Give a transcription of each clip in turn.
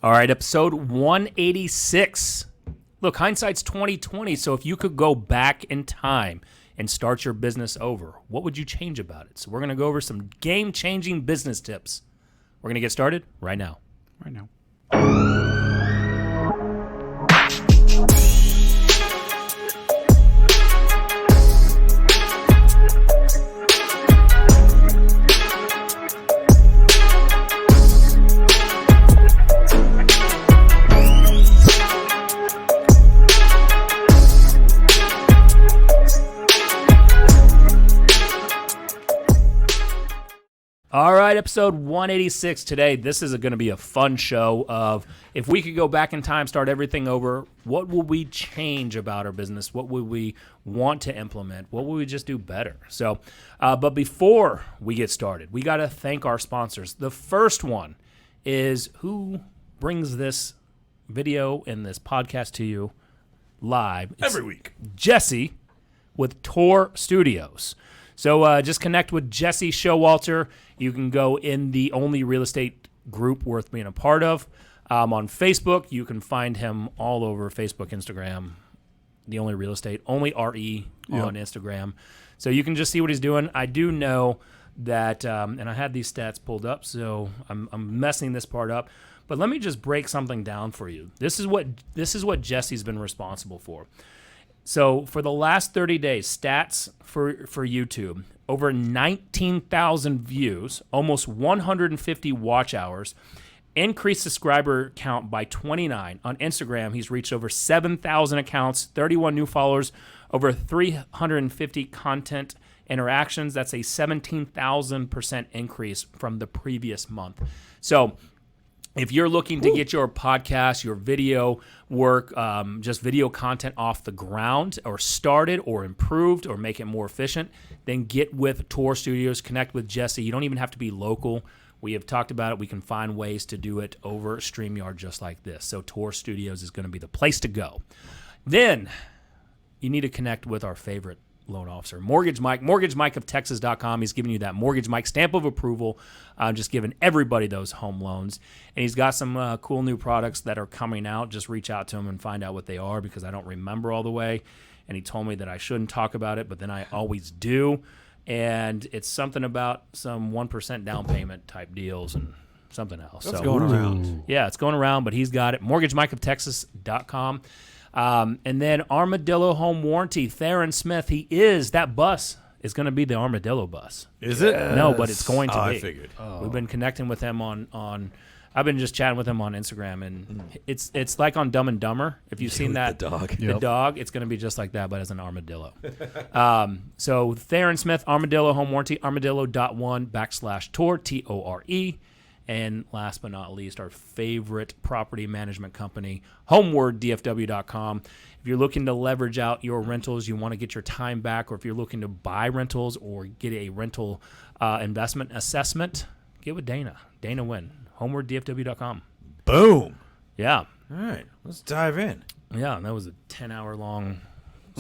All right, episode 186. Look, hindsight's 2020, so if you could go back in time and start your business over, what would you change about it? So we're going to go over some game-changing business tips. We're going to get started right now. Right now. All right, episode 186 today. This is going to be a fun show of if we could go back in time, start everything over, what would we change about our business? What would we want to implement? What would we just do better? So, but before we get started, we got to thank our sponsors. The first one is who brings this video and this podcast to you live. Every week. Jesse with Tor Studios. So just connect with Jesse Showalter. You can go in the only real estate group worth being a part of. On Facebook, you can find him all over Facebook, Instagram, the only real estate, only RE on Instagram. So you can just see what he's doing. I do know that, and I had these stats pulled up, so I'm messing this part up. But let me just break something down for you. This is what Jesse's been responsible for. So for the last 30 days, stats for YouTube, over 19,000 views, almost 150 watch hours, increased subscriber count by 29. On Instagram, he's reached over 7,000 accounts, 31 new followers, over 350 content interactions. That's a 17,000% increase from the previous month. So if you're looking to get your podcast, your video work, just video content off the ground or started or improved or make it more efficient, then get with Tor Studios, connect with Jesse. You don't even have to be local. We have talked about it. We can find ways to do it over StreamYard just like this. So Tor Studios is going to be the place to go. Then you need to connect with our favorite loan officer, Mortgage Mike, mortgagemikeoftexas.com. He's giving you that Mortgage Mike stamp of approval, just giving everybody those home loans. And he's got some cool new products that are coming out. Just reach out to him and find out what they are because I don't remember all the way. And he told me that I shouldn't talk about it, but then I always do. And it's something about some 1% down payment type deals and something else. That's going around. Yeah, it's going around, but he's got it. mortgagemikeoftexas.com. And then Armadillo Home Warranty, Theron Smith, that bus is going to be the Armadillo bus. Is it? No, but it's going to be. I figured. We've been connecting with him on I've been just chatting with him on Instagram, and it's like on Dumb and Dumber. If you've seen that, the dog, it's going to be just like that, but as an armadillo. So Theron Smith, Armadillo Home Warranty, armadillo.1/Tor, Tore. And last but not least, our favorite property management company, homeward.dfw.com. If you're looking to leverage out your rentals, you want to get your time back, or if you're looking to buy rentals or get a rental investment assessment, get with Dana. Dana Wynn, homeward.dfw.com. Boom. Yeah. All right, let's dive in. Yeah, and that was a 10-hour long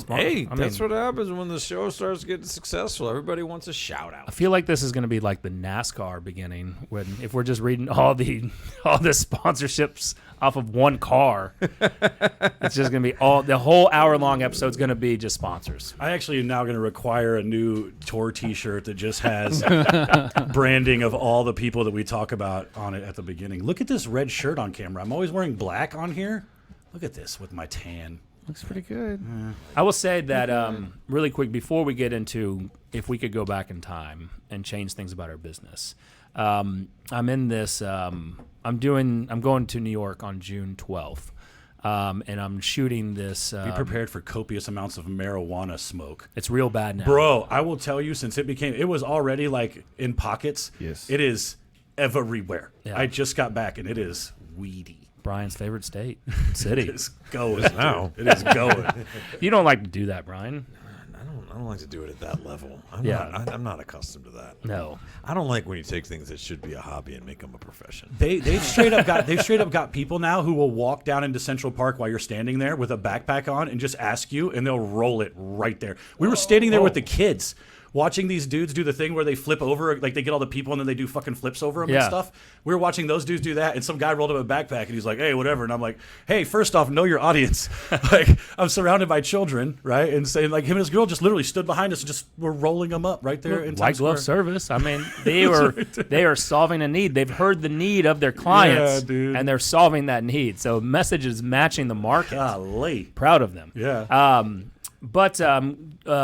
Hey, that's what happens when the show starts getting successful. Everybody wants a shout out. I feel like this is going to be like the NASCAR beginning, if we're just reading all the sponsorships off of one car. It's just going to be the whole hour-long episode is going to be just sponsors. I actually am now going to require a new Tor T-shirt that just has branding of all the people that we talk about on it at the beginning. Look at this red shirt on camera. I'm always wearing black on here. Look at this with my tan. Looks pretty good. I will say that really quick before we get into if we could go back in time and change things about our business. I'm in this. I'm going to New York on June 12th, and I'm shooting this. Be prepared for copious amounts of marijuana smoke. It's real bad now, bro. I will tell you, since it was already like in pockets. Yes, it is everywhere. Yeah. I just got back, and it is weedy. Brian's favorite city. It is going now. It is going. You don't like to do that, Brian. I don't like to do it at that level. I'm not accustomed to that. No. I don't like when you take things that should be a hobby and make them a profession. They've straight up got people now who will walk down into Central Park while you're standing there with a backpack on and just ask you, and they'll roll it right there. We were standing there with the kids. watching these dudes do the thing where they flip over, like they get all the people and then they do fucking flips over them and stuff. We were watching those dudes do that, and some guy rolled up a backpack and he's like, hey, whatever. And I'm like, hey, first off, know your audience. Like, I'm surrounded by children, right? And saying, like, him and his girl just literally stood behind us and just were rolling them up right there in White Times glove Square. service. I mean, they are solving a need. They've heard the need of their clients, and they're solving that need. So message is matching the market. Golly. Proud of them. Yeah. But I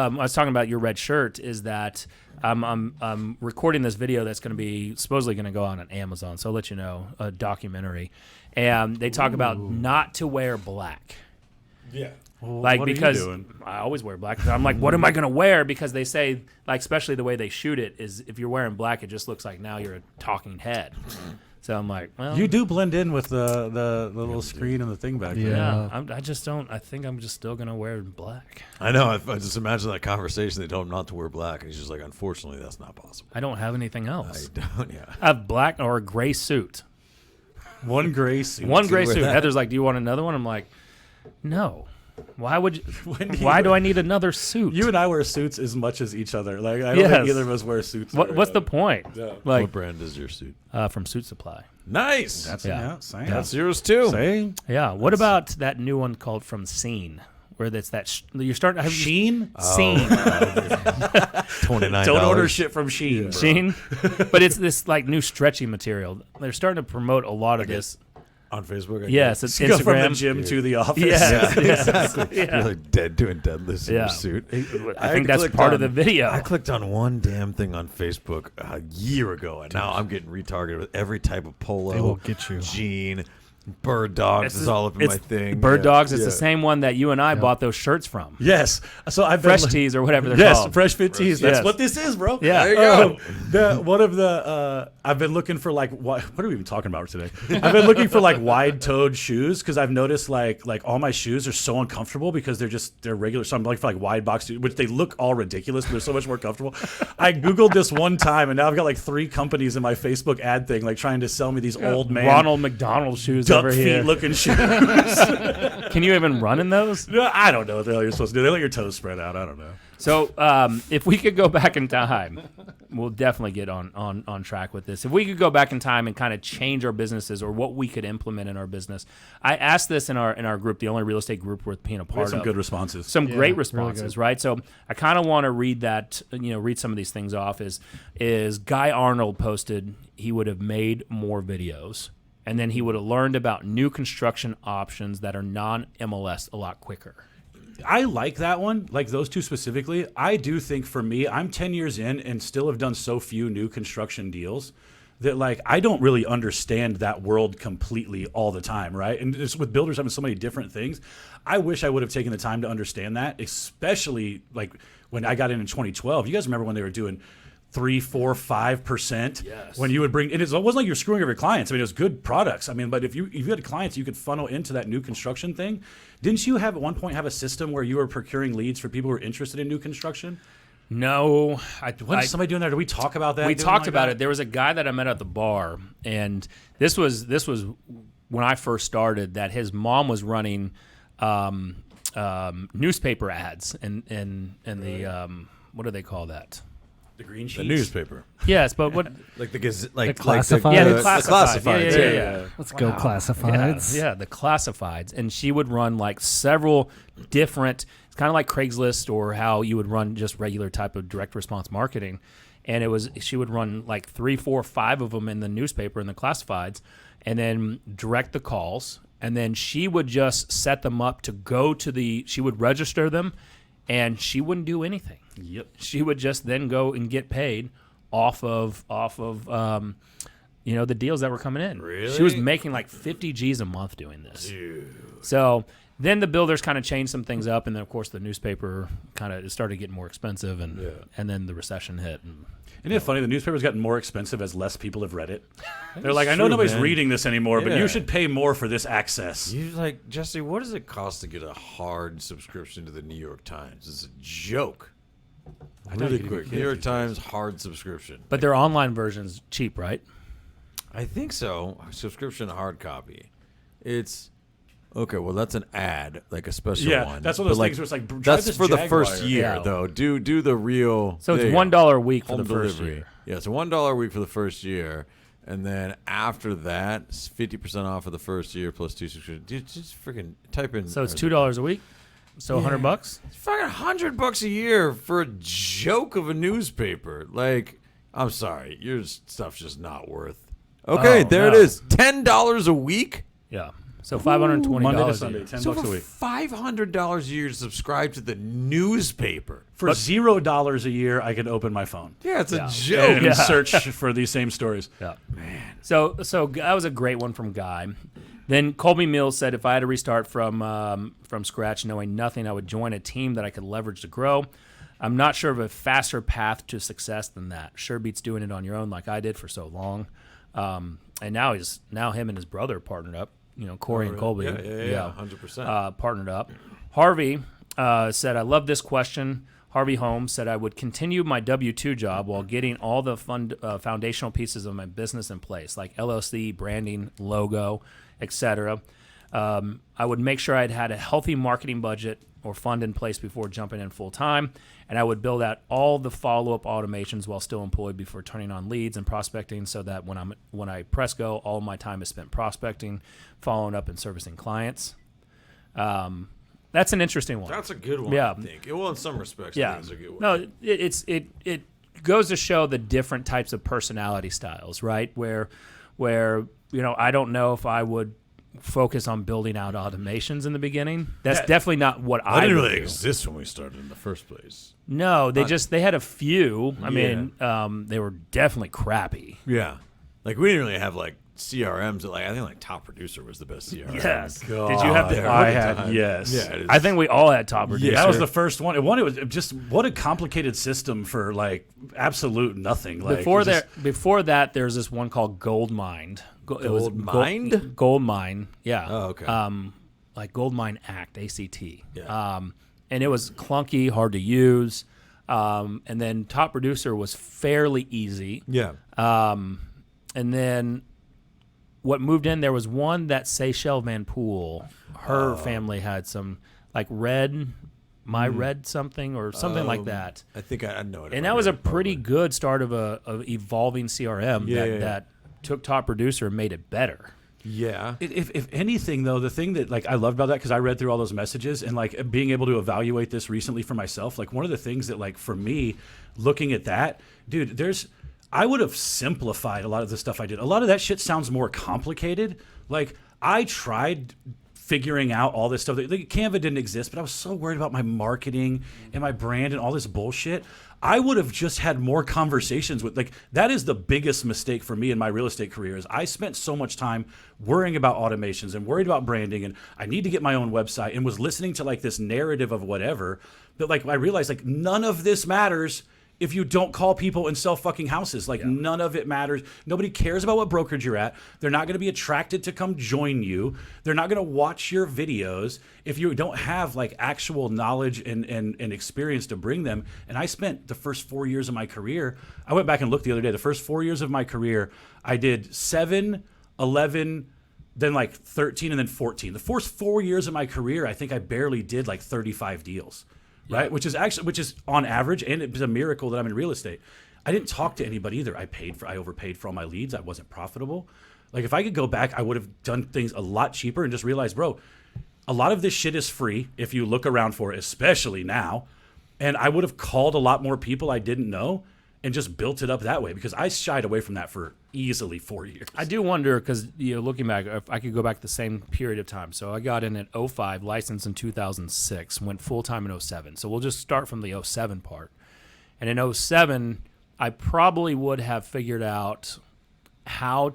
was talking about your red shirt. Is that I'm recording this video that's going to be supposedly going to go on Amazon. So I'll let you know, a documentary, and they talk about not to wear black. Yeah. Well, like, what because are you doing? I always wear black. I'm like, what am I going to wear? Because they say, like, especially the way they shoot it is if you're wearing black, it just looks like now you're a talking head. So I'm like, well, you do blend in with the little screen and the thing back there. yeah. I just don't. I think I'm just still gonna wear black. I know. I just imagine that conversation. They told him not to wear black, and he's just like, unfortunately, that's not possible. I don't have anything else. I don't. Yeah. I have black or a gray suit. One gray suit. One gray wear suit. that. Heather's like, do you want another one? I'm like, no. Why would you? When Why do I need another suit? You and I wear suits as much as each other. Like, I don't Yes. think either of us wear suits. What's the point? Yeah. Like, What brand is your suit? from Suit Supply. Nice. That's same. That's yours too. Same. Yeah. What about that new one called From Scene, where that's that you're starting to have Sheen? Scene. $29. Don't order shit from Sheen. Bro. Sheen, but it's this like new stretchy material. They're starting to promote a lot of this. On Facebook. I Yes, guess. it's Go from the Instagram. gym to the office. Yes, yes. Exactly. Yeah. You're like doing deadlifts in Yeah. your suit. I think that's part of the video. I clicked on one damn thing on Facebook a year ago, and now I'm getting retargeted with every type of polo, They will get you. jean, bird dogs is all up in my thing. Bird dogs. It's Yeah. the same one that you and I bought those shirts from. Yes. So I've Fresh been, tees or whatever they're Yes, called. fresh fit tees. That's Yes. what this is, bro. Yeah. There you go. One of the I've been looking for like what are we even talking about today? I've been looking for like wide-toed shoes because I've noticed like all my shoes are so uncomfortable because they're regular. So I'm looking for like wide box, which they look all ridiculous, but they're so much more comfortable. I googled this one time, and now I've got like 3 companies in my Facebook ad thing like trying to sell me these old man Ronald McDonald shoes duck over feet here. looking shoes. Can you even run in those? No, I don't know what the hell you're supposed to do. They let your toes spread out. I don't know. So if we could go back in time, we'll definitely get on track with this. If we could go back in time and kind of change our businesses or what we could implement in our business, I asked this in our group, the only real estate group worth being a We had part some of. good responses. Some Yeah, great really responses, good. right? So I kind of want to read that, read some of these things off. Is Guy Arnold posted he would have made more videos, and then he would have learned about new construction options that are non-MLS a lot quicker. I like that one, like those two specifically. I do think for me, I'm 10 years in and still have done so few new construction deals that like I don't really understand that world completely all the time, right? And just with builders having so many different things, I wish I would have taken the time to understand that, especially like when I got in 2012. You guys remember when they were doing 3%, 4%, 5%. Yes. When you would bring, and it wasn't like you're screwing over your clients. I mean, it was good products. I mean, but if you had clients, you could funnel into that new construction thing. Didn't you have at one point have a system where you were procuring leads for people who were interested in new construction? No, What is somebody doing there? Did we talk about that? we doing talked like about that? it. There was a guy that I met at the bar, and this was when I first started. That his mom was running newspaper ads and the what do they call that? The green sheets. The newspaper, Yes, but what? like the classifieds? Yeah, the The classifieds. Yeah. Let's go classifieds. Yeah, the classifieds. And she would run like several different, it's kind of like Craigslist or how you would run just regular type of direct response marketing. And she would run like 3, 4, 5 of them in the newspaper in the classifieds and then direct the calls. And then she would just set them up to go to she would register them and she wouldn't do anything. Yep. She would just then go and get paid off of the deals that were coming in. Really? She was making like 50 G's a month doing this. So then the builders kind of changed some things up, and then of course the newspaper kind of started getting more expensive, and then the recession hit. And Isn't it funny? The newspaper's gotten more expensive as less people have read it. They're like, I know true, nobody's man. reading this anymore, but Yeah. you should pay more for this access. You like Jesse? What does it cost to get a hard subscription to the New York Times? It's a joke. Really quick, New York Times hard subscription. but their online version's cheap, right? I think so. Subscription hard copy. It's Okay, well that's an ad, like a special Yeah, one. that's one of those But, things where it's like, drive that's this for the Jaguar. first year Yeah. though. Do the real. So it's there you go. $1 a week for Home the first delivery. year. Yeah, so $1 a week for the first year, and then after that, it's 50% off for the first year plus 2 subscriptions. Dude, just freaking type in. So it's $2 a week. So $100. It's fucking $100 a year for a joke of a newspaper. Like, I'm sorry, your stuff's just not worth. Okay, Oh, there no. it is. $10 a week. Yeah. So $520 Monday to a Sunday, year. $10 So bucks for a week. $500 a year to subscribe to the newspaper. For $0 a year, I can open my phone Yeah, it's Yeah. a joke. and Yeah. search for these same stories. Yeah. So that was a great one from Guy. Then Colby Mills said, if I had to restart from scratch, knowing nothing, I would join a team that I could leverage to grow. I'm not sure of a faster path to success than that. Sure beats doing it on your own like I did for so long. And now him and his brother partnered up. Corey and Colby. Yeah, 100%. Partnered up. Harvey said, I love this question. Harvey Holmes said, I would continue my W-2 job while getting all the foundational pieces of my business in place, like LLC, branding, logo, etc. I would make sure I'd had a healthy marketing budget or fund in place before jumping in full time, and I would build out all the follow-up automations while still employed before turning on leads and prospecting, so that when I press go, all my time is spent prospecting, following up, and servicing clients. That's an interesting one. That's a good one, Yeah. I think. Well, in some respects, I Yeah. think it's a good one. No, it goes to show the different types of personality styles, right? Where I don't know if I would focus on building out automations in the beginning. That's definitely not what I didn't would really do. exist when we started in the first place. No, they had a few. I mean, they were definitely crappy. Yeah. Like, we didn't really have, like, CRMs. That, like, I think, like, Top Producer was the best CRM. Yes. God, Did you have to? I had, yes. Yeah, it is. I think we all had top producer. That was the first one. It was just what a complicated system for like absolute nothing. Like Before that, there's this one called Goldmine. Goldmine? Goldmine. Yeah. Oh, okay. Like Goldmine Act, ACT. Yeah. And it was clunky, hard to use. And then Top Producer was fairly easy. Yeah. And then what moved in, there was one that Seychelles Van Pool, her family had some like Red something or something like that. I think I know it. And that was a pretty good start of a evolving CRM that took Top Producer and made it better. Yeah. If anything, though, the thing that like I loved about that, because I read through all those messages and like being able to evaluate this recently for myself, like one of the things that like for me, looking at that, dude, I would have simplified a lot of the stuff I did. A lot of that shit sounds more complicated. Like I tried figuring out all this stuff. Like, Canva didn't exist, but I was so worried about my marketing and my brand and all this bullshit. I would have just had more conversations with, like, that is the biggest mistake for me in my real estate career is I spent so much time worrying about automations and worried about branding and I need to get my own website and was listening to like this narrative of whatever. But like I realized like none of this matters if you don't call people and sell fucking houses. Like none of it matters. Nobody cares about what brokerage you're at. They're not going to be attracted to come join you. They're not going to watch your videos if you don't have like actual knowledge and experience to bring them. And I spent the first 4 years of my career, I went back and looked the other day, the first 4 years of my career, I did 7, 11, then like 13 and then 14. The first 4 years of my career, I think I barely did like 35 deals. Right, which is on average, and it was a miracle that I'm in real estate. I didn't talk to anybody either. I overpaid for all my leads. I wasn't profitable. Like if I could go back, I would have done things a lot cheaper and just realized, bro, a lot of this shit is free if you look around for it, especially now. And I would have called a lot more people I didn't know and just built it up that way because I shied away from that for easily 4 years. I do wonder because looking back, if I could go back the same period of time. So I got in at 05, licensed in 2006, went full time in 07. So we'll just start from the 07 part. And in 07, I probably would have figured out I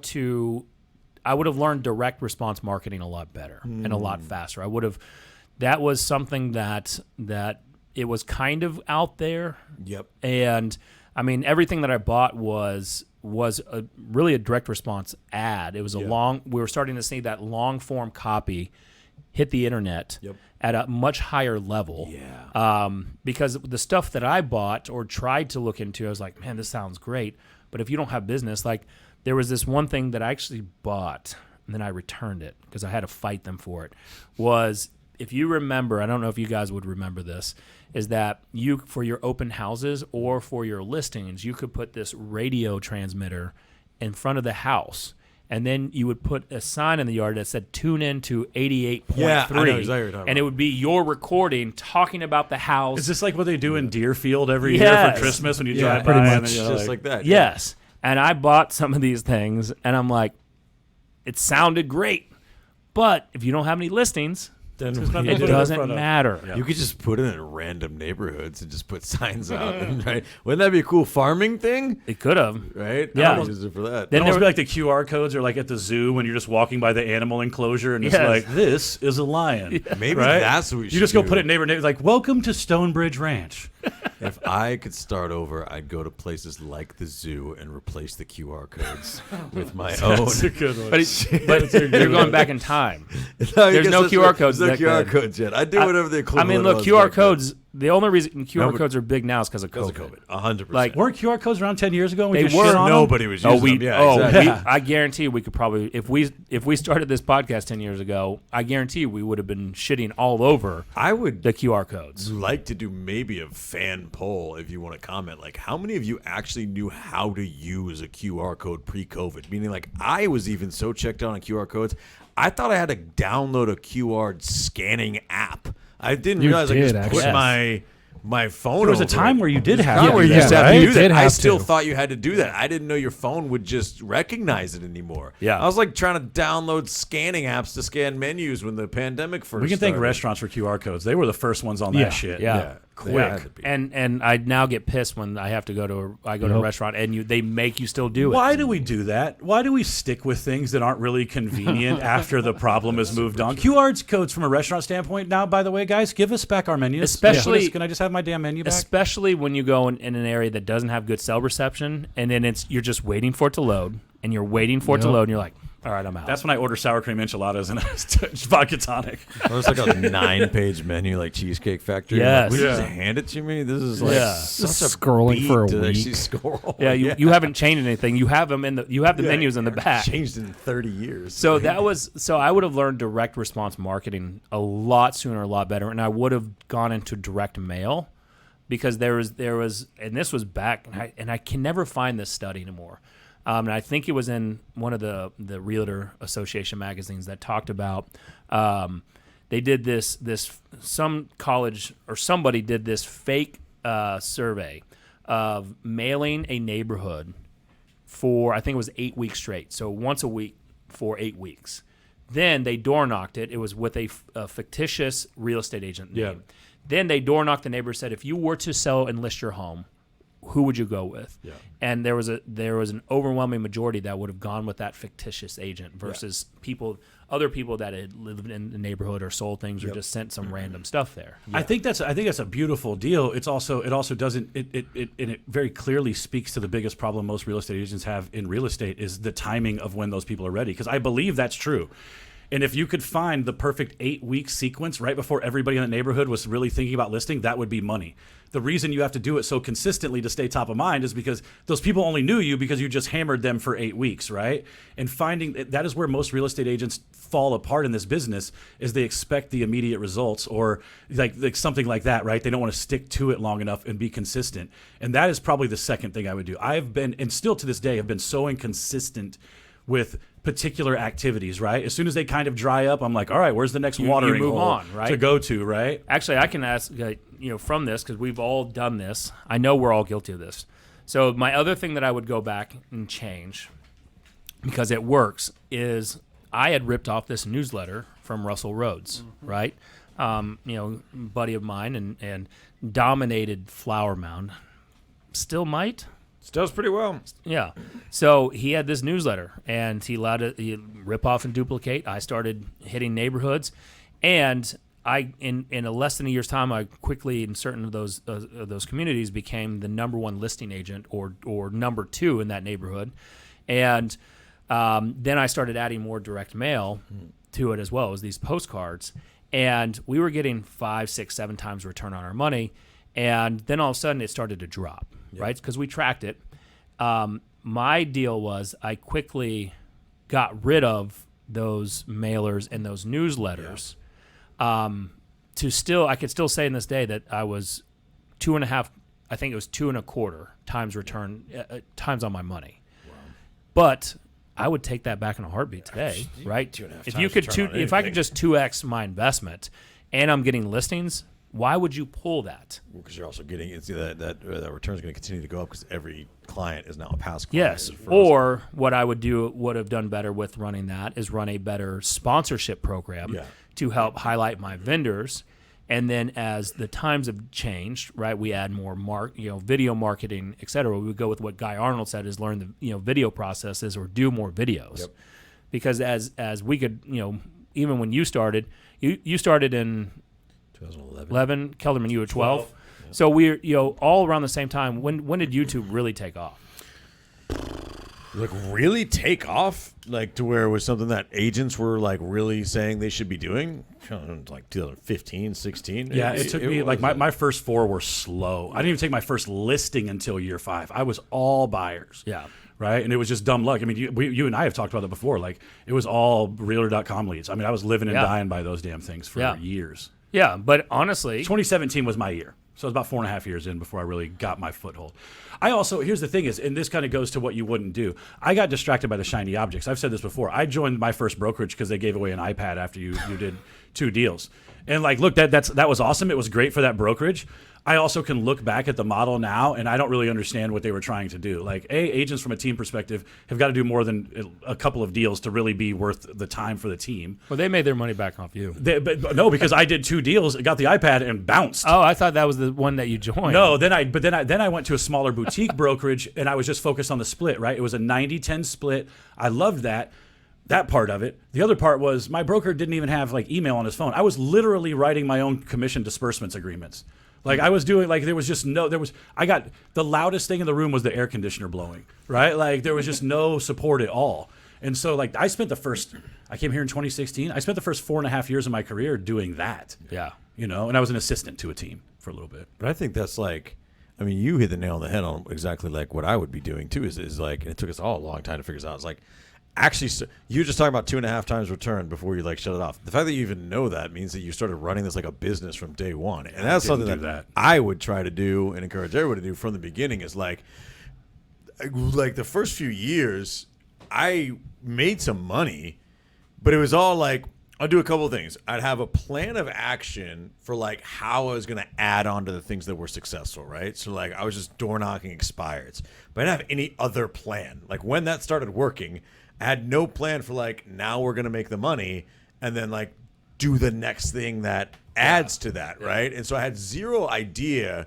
would have learned direct response marketing a lot better and a lot faster. That was something that it was kind of out there. Yep. And I mean, everything that I bought was really a direct response ad. It was we were starting to see that long form copy hit the internet at a much higher level. Yeah. Because the stuff that I bought or tried to look into, I was like, man, this sounds great. But if you don't have business, like there was this one thing that I actually bought. and then I returned it because I had to fight them for it, was, if you remember, I don't know if you guys would remember this, is that you, for your open houses or for your listings, you could put this radio transmitter in front of the house, and then you would put a sign in the yard that said tune in to 88.3, Yeah, I know exactly what you're talking and about. it would be your recording talking about the house. Is this like what they do in Deerfield every year Yes. for Christmas when you Yeah, drive pretty by? much And then you're just like that. Yes. And I bought some of these things, and I'm like, it sounded great. But if you don't have any listings, Then It's not it put it in doesn't front of- matter. Yeah. You could just put it in random neighborhoods and just put signs out. Right? Wouldn't that be a cool farming thing? It could have. Right? Yeah. I would use it for that. Then It'd there almost were- be like the QR codes are like at the zoo when you're just walking by the animal enclosure and it's Yes. like, this is a lion. Maybe right? that's what we should You just go do. put it neighbor, like, welcome to Stonebridge Ranch. If I could start over, I'd go to places like the zoo and replace the QR codes with my own. That's a good one. But you're going back in time. There's no QR codes There's no that QR good. codes yet. I do whatever the I equivalent mean, look, was QR back then. codes, the only reason QR but- codes are big now is because of Because COVID. of COVID. 100%. Like, Weren't QR codes around 10 years ago? And we They just were. shit on them? Nobody was using them. Yeah, exactly. Yeah. I guarantee we could probably, if we started this podcast 10 years ago, I guarantee we would have been shitting all over I would the QR codes. like to do maybe a fan poll if you want to comment. Like, how many of you actually knew how to use a QR code pre-COVID? Meaning, like, I was even so checked out on QR codes, I thought I had to download a QR scanning app. I didn't You realize I could did, just put actually. my phone. There was a over time it. where you did have Time to where do you just that, have to right? do that. You did I have still to. thought you had to do that. I didn't know your phone would just recognize it anymore. Yeah. I was like trying to download scanning apps to scan menus when the pandemic first We can thank started. restaurants for QR codes. They were the first ones on that Yeah. shit. Yeah. They had to Quick. be. And I now get pissed when I have to go to to a Yep. restaurant and they make you still do it. Why do we do that? Why do we stick with things that aren't really convenient after the problem has moved on? QR codes from a restaurant standpoint. Now, by the way, guys, give us back our menus. Especially- Can I just have my damn menu back? Especially when you go in an area that doesn't have good cell reception, and then you're just waiting for it to load, and you're waiting for it to Yep. load, and you're like, all right, I'm out. That's when I order sour cream enchiladas and vodka tonic. It was like a 9-page menu, like Cheesecake Factory. Yes. Like, would you Yeah. just hand it to me? This is like Yeah. such a Scrolling beat for a to week. actually scroll. yeah, you haven't changed anything. You have them the menus in the back. Changed in 30 years. So I would have learned direct response marketing a lot sooner, a lot better, and I would have gone into direct mail because there was, and this was back, and I can never find this study anymore. And I think it was in one of the Realtor Association magazines that talked about they did this some college or somebody did this fake survey of mailing a neighborhood for, I think it was 8 weeks straight. So once a week for 8 weeks. Then they door knocked it. It was with a fictitious real estate agent name. Yeah. Then they door knocked the neighbor and said, if you were to sell and list your home, who would you go with? Yeah. And there was an overwhelming majority that would have gone with that fictitious agent versus other people that had lived in the neighborhood or sold things or just sent some random stuff there. I think that's a beautiful deal. It also doesn't it very clearly speaks to the biggest problem most real estate agents have in real estate is the timing of when those people are ready. Because I believe that's true. And if you could find the perfect 8-week sequence right before everybody in the neighborhood was really thinking about listing, that would be money. The reason you have to do it so consistently to stay top of mind is because those people only knew you because you just hammered them for 8 weeks, right? And finding that is where most real estate agents fall apart in this business is they expect the immediate results or like something like that, right? They don't want to stick to it long enough and be consistent. And that is probably the second thing I would do. I've been, and still to this day, have been so inconsistent with particular activities, right? As soon as they kind of dry up, I'm like, all right, where's the next watering move hole on, right? to go to, right? Actually, I can ask, from this, because we've all done this. I know we're all guilty of this. So my other thing that I would go back and change, because it works, is I had ripped off this newsletter from Russell Rhodes, right? Buddy of mine and dominated Flower Mound. Still might. Does pretty well. Yeah. So he had this newsletter, and he allowed it he rip off and duplicate. I started hitting neighborhoods, and I in a less than a year's time, I quickly in certain of those communities became the number one listing agent or number two in that neighborhood, and then I started adding more direct mail to it as well as these postcards, and we were getting 5, 6, 7 times return on our money, and then all of a sudden it started to drop. Right, because we tracked it. My deal was I quickly got rid of those mailers and those newsletters, I could still say in this day that I was 2.5. I think it was 2.25 times return times on my money. Wow. But I would take that back in a heartbeat today, right? 2.5 If times you could, return on if I could anything. just 2x my investment, and I'm getting listings, why would you pull that? Because you're also getting that return is going to continue to go up because every client is now a past client. Yes. Or what I would have done better with running that is run a better sponsorship program to help highlight my vendors. And then as the times have changed, right, we add more video marketing, et cetera. We would go with what Guy Arnold said is learn the video processes or do more videos. Yep. Because as we could, even when you started in 2011. Kelderman, you were 12. Yeah. So we're all around the same time. When did YouTube really take off? Like really take off, like to where it was something that agents were like really saying they should be doing, like 2015, 16. Yeah, it took me like my first 4 were slow. I didn't even take my first listing until year 5. I was all buyers. Yeah. Right, and it was just dumb luck. I mean, you and I have talked about that before. Like it was all Realtor.com leads. I mean, I was living and dying by those damn things for years. Yeah, but honestly, 2017 was my year. So it was about 4.5 years in before I really got my foothold. Here's the thing is, and this kind of goes to what you wouldn't do. I got distracted by the shiny objects. I've said this before. I joined my first brokerage because they gave away an iPad after you did 2 deals. And like, look, that was awesome. It was great for that brokerage. I also can look back at the model now, and I don't really understand what they were trying to do. Like, agents from a team perspective have got to do more than a couple of deals to really be worth the time for the team. Well, they made their money back off you. But no, because I did 2 deals, got the iPad, and bounced. Oh, I thought that was the one that you joined. No, then I went to a smaller boutique brokerage, and I was just focused on the split. Right, it was a 90-10 split. I loved that part of it. The other part was my broker didn't even have like email on his phone. I was literally writing my own commission disbursements agreements. Like I was doing, like I got the loudest thing in the room was the air conditioner blowing, right? Like there was just no support at all. And so like I came here in 2016. I spent the first 4.5 years of my career doing that. Yeah. And I was an assistant to a team for a little bit. But I think that's like, I mean, you hit the nail on the head on exactly like what I would be doing too is like, and it took us all a long time to figure this out. It's like, actually, you were just talking about 2.5 times return before you like shut it off. The fact that you even know that means that you started running this like a business from day one, and that's something that I would try to do and encourage everyone to do from the beginning. Is like the first few years, I made some money, but it was all like I'd do a couple of things. I'd have a plan of action for like how I was going to add on to the things that were successful, right? So like I was just door knocking expireds, but I didn't have any other plan. Like when that started working, I had no plan for like, now we're going to make the money and then like do the next thing that adds to that, right? And so I had zero idea.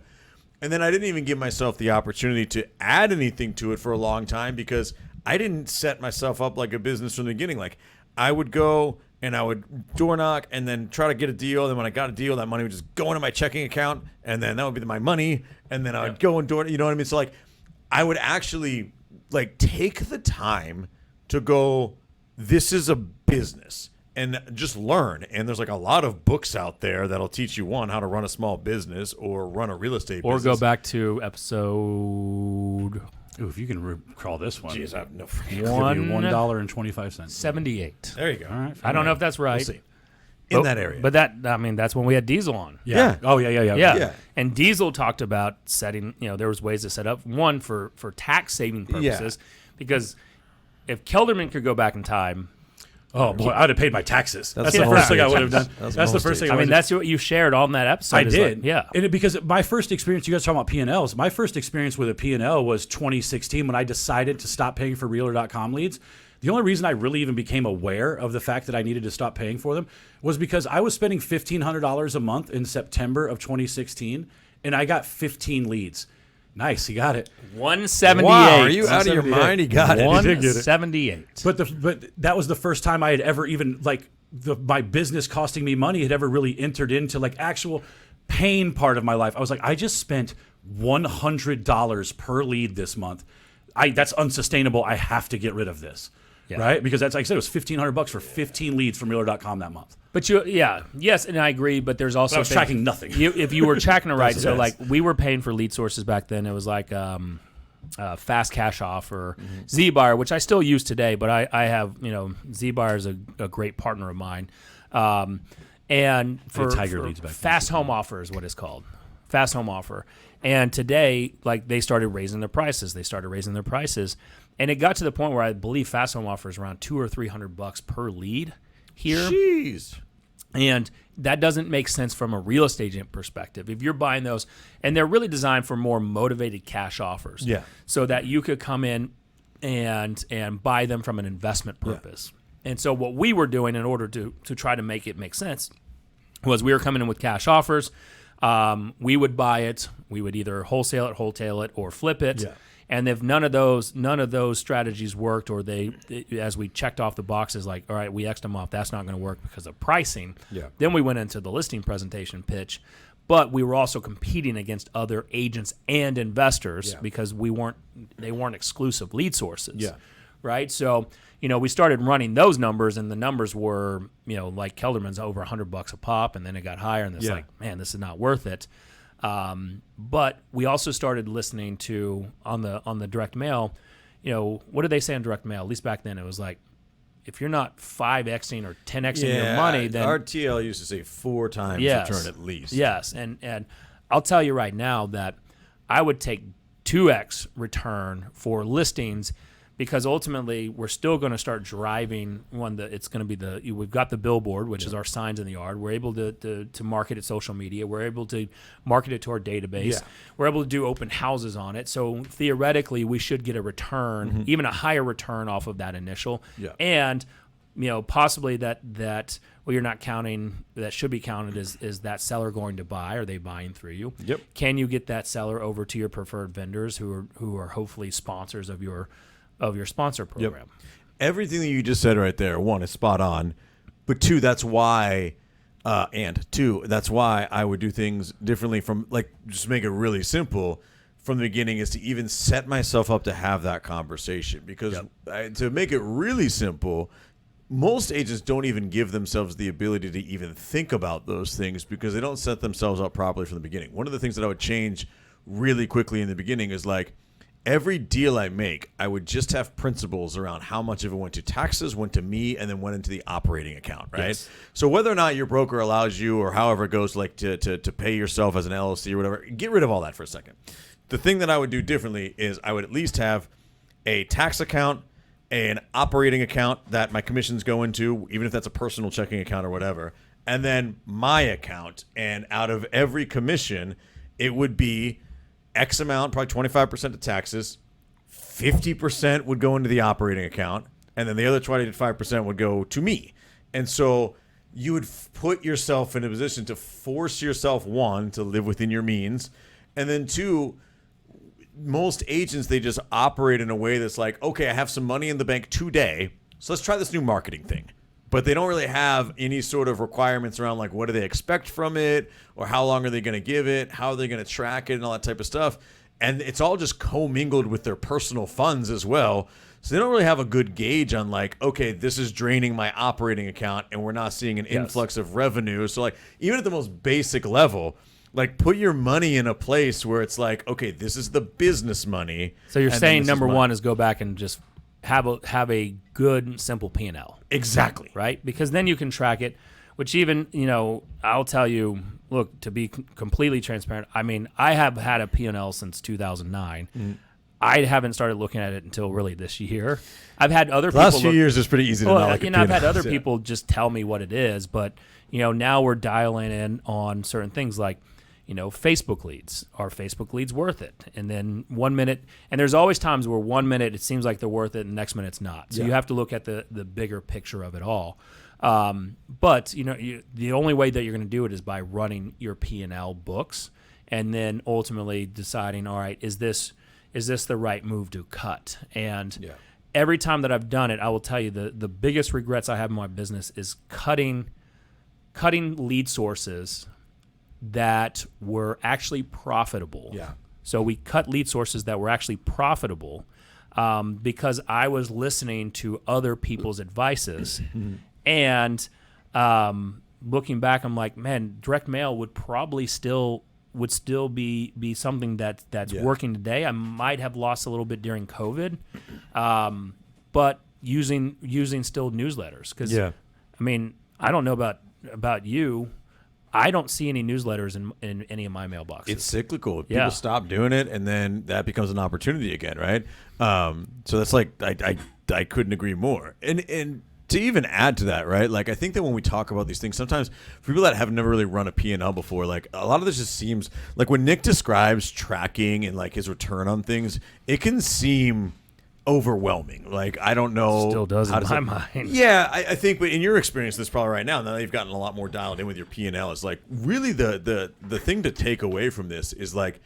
And then I didn't even give myself the opportunity to add anything to it for a long time because I didn't set myself up like a business from the beginning. Like I would go and I would door knock and then try to get a deal. And then when I got a deal, that money would just go into my checking account and then that would be my money. And then I would go and door, you know what I mean? So like I would actually like take the time to go, this is a business, and just learn. And there's like a lot of books out there that'll teach you, one, how to run a small business or run a real estate business. Or go back to episode... Ooh, if you can recall this one. Jeez, I have no $1.25. 78. There you go. All right. I don't know if that's right. We'll see. In that area. But that's when we had Diesel on. Yeah. Oh, yeah. Yeah. And Diesel talked about setting, there was ways to set up, one, for tax saving purposes, because if Kelderman could go back in time... Oh, boy, I would have paid my taxes. That's the the first thing I would have done. That's the first thing I would have done. that's what you shared on that episode. I did. Like, yeah. And because my first experience, you guys talking about P&Ls, my first experience with a P&L was 2016 when I decided to stop paying for Realtor.com leads. The only reason I really even became aware of the fact that I needed to stop paying for them was because I was spending $1,500 a month in September of 2016, and I got 15 leads. Nice, he got it. 178. Wow, are you out of your mind? He got it. 178. But that was the first time I had ever even like my business costing me money had ever really entered into like actual pain part of my life. I was like, I just spent $100 per lead this month. That's unsustainable. I have to get rid of this. Yeah. Right? Because that's, like I said, it was $1,500 for 15 leads from Realtor.com that month. But yes, and I agree, but there's also... But I was tracking nothing. If you were tracking it right, so like we were paying for lead sources back then, it was like, Fast Cash Offer, Z-Buyer, which I still use today, but I have, Z-Buyer is a great partner of mine. And for Tiger leads back Fast Home Offer is what it's called. Fast Home Offer. And today, like, they started raising their prices. And it got to the point where I believe Fast Home Offer is around $200 or $300 per lead here. Jeez. And that doesn't make sense from a real estate agent perspective. If you're buying those, and they're really designed for more motivated cash offers. Yeah. So that you could come in and buy them from an investment purpose. Yeah. And so what we were doing in order to try to make it make sense was we were coming in with cash offers. We would buy it. We would either wholesale it, or flip it. Yeah. And if none of those strategies worked, or they as we checked off the boxes, like, all right, we X'd them off, that's not going to work because of pricing. Yeah. Then we went into the listing presentation pitch, but we were also competing against other agents and investors because they weren't exclusive lead sources. Yeah. Right. So, we started running those numbers, and the numbers were, like Kelderman's over $100 a pop, and then it got higher, and it's like, man, this is not worth it. But we also started listening to on the direct mail, what did they say on direct mail? At least back then it was like, if you're not 5Xing or 10Xing your money, then RTL used to say 4 times return at least. Yes. And I'll tell you right now that I would take 2X return for listings, because ultimately we're still going to start driving it's going to be we've got the billboard, which is our signs in the yard. We're able to market it social media. We're able to market it to our database. Yeah. We're able to do open houses on it. So theoretically we should get a return, even a higher return off of that initial. Yeah. And possibly that you're not counting, that should be counted is that seller going to buy? Are they buying through you? Yep. Can you get that seller over to your preferred vendors who are hopefully sponsors of your sponsor program? Yep. Everything that you just said right there, 1, is spot on, but 2, that's why I would do things differently from, like, just make it really simple from the beginning, is to even set myself up to have that conversation. Because to make it really simple, most agents don't even give themselves the ability to even think about those things because they don't set themselves up properly from the beginning. One of the things that I would change really quickly in the beginning is, like, every deal I make, I would just have principles around how much of it went to taxes, went to me, and then went into the operating account, right? Yes. So whether or not your broker allows you, or however it goes, like to pay yourself as an LLC or whatever, get rid of all that for a second. The thing that I would do differently is I would at least have a tax account, an operating account that my commissions go into, even if that's a personal checking account or whatever, and then my account. And out of every commission, it would be X amount, probably 25% of taxes, 50% would go into the operating account, and then the other 25% would go to me. And so you would put yourself in a position to force yourself, 1, to live within your means, and then 2, most agents, they just operate in a way that's like, okay, I have some money in the bank today, so let's try this new marketing thing. But they don't really have any sort of requirements around, like, what do they expect from it, or how long are they going to give it, how are they going to track it, and all that type of stuff. And it's all just commingled with their personal funds as well. So they don't really have a good gauge on, like, okay, this is draining my operating account and we're not seeing an influx of revenue. So, like, even at the most basic level, like, put your money in a place where it's like, okay, this is the business money. So you're saying number 1 is go back and just have a good, simple P&L. Exactly. Right? Because then you can track it, which even, I'll tell you, look, to be completely transparent, I mean, I have had a P&L since 2009. I haven't started looking at it until really this year. I've had other people. Last few years, it's pretty easy to not like a P&L. I've had other people just tell me what it is, but, now we're dialing in on certain things like, Facebook leads. Are Facebook leads worth it? And then 1 minute, and there's always times where 1 minute it seems like they're worth it, and the next minute it's not. So you have to look at the bigger picture of it all. But the only way that you're going to do it is by running your P&L books, and then ultimately deciding, all right, is this the right move to cut? And every time that I've done it, I will tell you the biggest regrets I have in my business is cutting lead sources that were actually profitable. Yeah. So we cut lead sources that were actually profitable because I was listening to other people's advices. And looking back, I'm like, man, direct mail would probably still would still be something that's working today. I might have lost a little bit during COVID, but using still newsletters because I mean, I don't know about you. I don't see any newsletters in any of my mailboxes. It's cyclical. People stop doing it, and then that becomes an opportunity again, right? So that's like I couldn't agree more. And to even add to that, right? Like I think that when we talk about these things, sometimes for people that have never really run a P&L before, like a lot of this just seems like when Nick describes tracking and like his return on things, it can seem overwhelming. Like I don't know. Still does in my mind. Yeah, I think, but in your experience, this probably right now that you've gotten a lot more dialed in with your P&L, is like really the thing to take away from this is like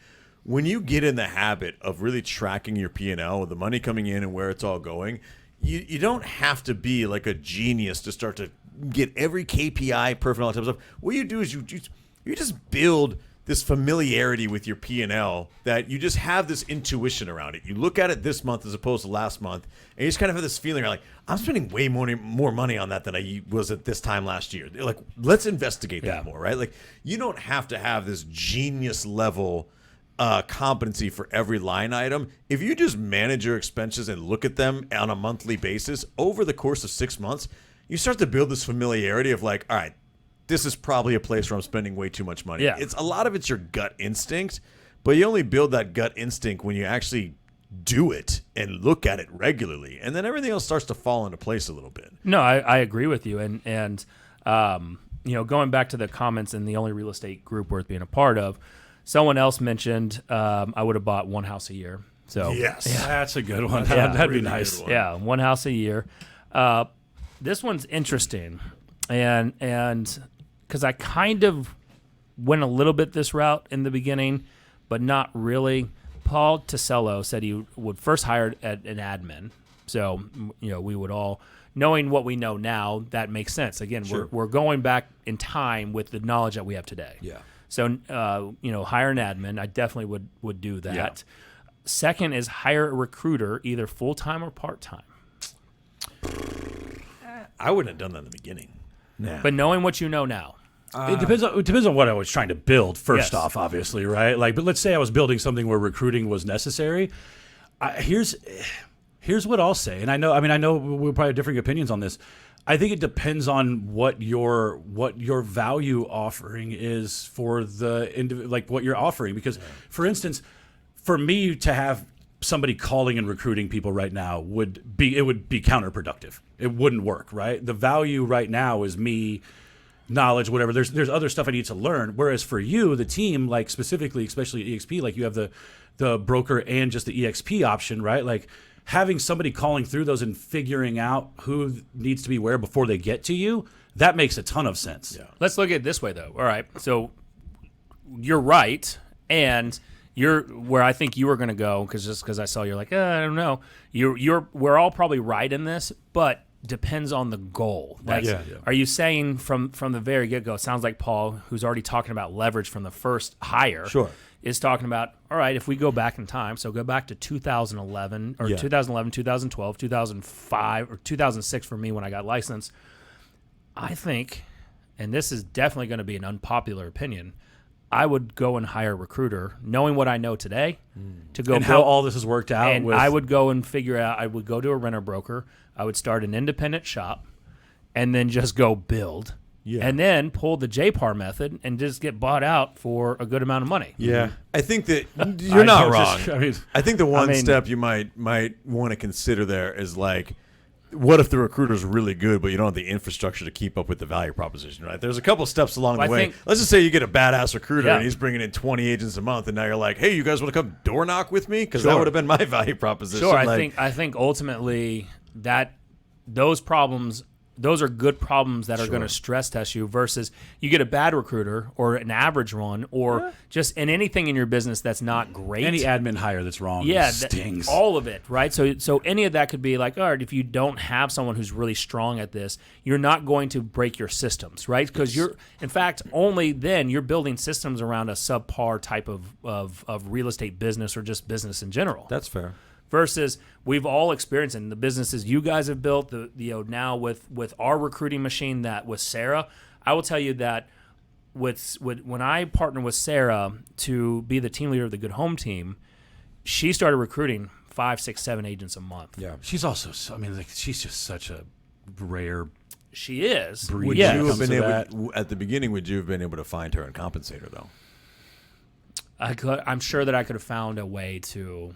when you get in the habit of really tracking your P&L with the money coming in and where it's all going, you don't have to be like a genius to start to get every KPI perfect and all that type of stuff. What you do is you just build this familiarity with your P&L that you just have this intuition around it. You look at it this month as opposed to last month, and you just kind of have this feeling like, I'm spending way more money on that than I was at this time last year. Like, let's investigate that more, right? Like, you don't have to have this genius level competency for every line item. If you just manage your expenses and look at them on a monthly basis over the course of 6 months, you start to build this familiarity of like, all right, this is probably a place where I'm spending way too much money. Yeah. It's a lot of it's your gut instinct, but you only build that gut instinct when you actually do it and look at it regularly, and then everything else starts to fall into place a little bit. No, I agree with you, and you know, going back to the comments in the only real estate group worth being a part of, someone else mentioned I would have bought one house a year. So yes, that's a good one. Yeah, That'd be really nice. yeah, one house a year. This one's interesting, and because I kind of went a little bit this route in the beginning, but not really. Paul Tisello said he would first hire an admin. So, you know, we would all, knowing what we know now, that makes sense. Again, we're going back in time with the knowledge that we have today. Yeah. So, you know, hire an admin. I definitely would do that. Yeah. Second is hire a recruiter, either full-time or part-time. I wouldn't have done that in the beginning. Yeah. But knowing what you know now. It depends on what I was trying to build. First Yes. off, obviously, right? Like, but let's say I was building something where recruiting was necessary. Here's what I'll say, and I know we'll probably have differing opinions on this. I think it depends on what your value offering is for the like what you're offering. Because, for instance, for me to have somebody calling and recruiting people right now would be counterproductive. It wouldn't work, right? The value right now is me. Knowledge, whatever. There's other stuff I need to learn. Whereas for you, the team, like specifically, especially EXP, like you have the broker and just the EXP option, right? Like having somebody calling through those and figuring out who needs to be where before they get to you, that makes a ton of sense. Yeah. Let's look at it this way, though. All right, so you're right, and you're where I think you were going to go because I saw you're like, I don't know. We're all probably right in this, but depends on the goal. Like, are you saying from the very get-go, it sounds like Paul, who's already talking about leverage from the first hire, is talking about, all right, if we go back in time, so go back to 2011, or 2011, 2012, 2005, or 2006 for me when I got licensed, I think, and this is definitely going to be an unpopular opinion, I would go and hire a recruiter, knowing what I know today, to go and how all this has worked out. And I would go and figure out. I would go to a renter broker. I would start an independent shop, and then just go build, and then pull the JPAR method and just get bought out for a good amount of money. Yeah, I think that you're not wrong. I think the one I mean, step you might want to consider there is like, what if the recruiter's really good, but you don't have the infrastructure to keep up with the value proposition, right? There's a couple steps along the way. Let's just say you get a badass recruiter and he's bringing in 20 agents a month, and now you're like, hey, you guys want to come door knock with me? Because that would have been my value proposition. Sure, like, I think ultimately that those are good problems that are going to stress test you versus you get a bad recruiter or an average one or just in anything in your business that's not great. Any admin hire that's wrong stings. All of it, right? So any of that could be like, all right, if you don't have someone who's really strong at this, you're not going to break your systems, right? Because in fact, only then you're building systems around a subpar type of real estate business or just business in general. That's fair. Versus we've all experienced in the businesses you guys have built, now with our recruiting machine that with Sarah, I will tell you that when I partnered with Sarah to be the team leader of the Good Home team, she started recruiting 5, 6, 7 agents a month. Yeah, she's also. I mean, like, she's just such a rare. She is. Breed. Would Yes. you have been Comes to able at the beginning? Would you have been able to find her and compensate her though? I'm sure that I could have found a way to